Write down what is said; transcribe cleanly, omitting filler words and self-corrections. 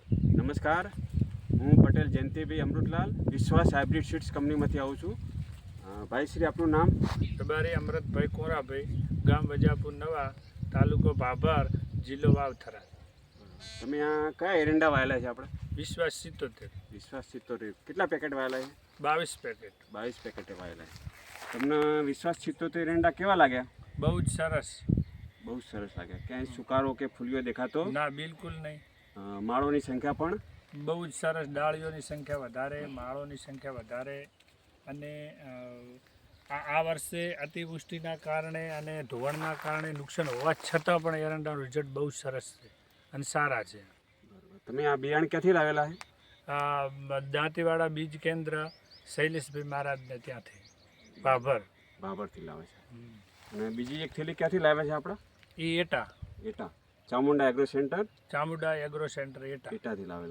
નમસ્કાર, હું પટેલ જયંતિભાઈ અમૃતલાલ વિશ્વાસ હાઇબ્રિડ સીડ્સ કંપનીમાંથી આવું છું. ભાઈ શ્રી, આપનું નામ? રબારી અમૃતભાઈ કોરાભાઈ, ગામ વજાપુર નવા, તાલુકો ભાભર, જિલ્લો વાવથરા. તમે આ કયા એરંડા વાયેલા છે આપણે? વિશ્વાસ 77. વિશ્વાસ 77. કેટલા પેકેટ વાયેલા છે? 22 પેકેટ. 22 પેકેટે વાયેલા છે. તમને વિશ્વાસ 77 એરંડા કેવા લાગ્યા? બહુ જ સરસ. બહુ જ સરસ લાગ્યા. ક્યાંય સુકારો કે ફૂલિયો દેખાતો? ના, બિલકુલ નહીં. માળોની સંખ્યા પણ બહુ જ સરસ. ડાળીઓની સંખ્યા વધારે, માળોની સંખ્યા વધારે. અને આ વર્ષે અતિવૃષ્ટિના કારણે અને ધોવાણના કારણે નુકસાન હોવા છતાં પણ એરંડાનું રિઝલ્ટ બહુ સરસ છે અને સારા છે. તમે આ બિયારણ ક્યાંથી લાવેલા છે? દાંતીવાડા બીજ કેન્દ્ર શૈલેષભાઈ મહારાજને ત્યાંથી, ભાભર. ભાભરથી લાવે છે. અને બીજી એક થેલી ક્યાંથી લાવ્યા છે આપણા? એ એટા એટા Chamunda agro centre, Chamunda agro centre એટાથી લાવેલા.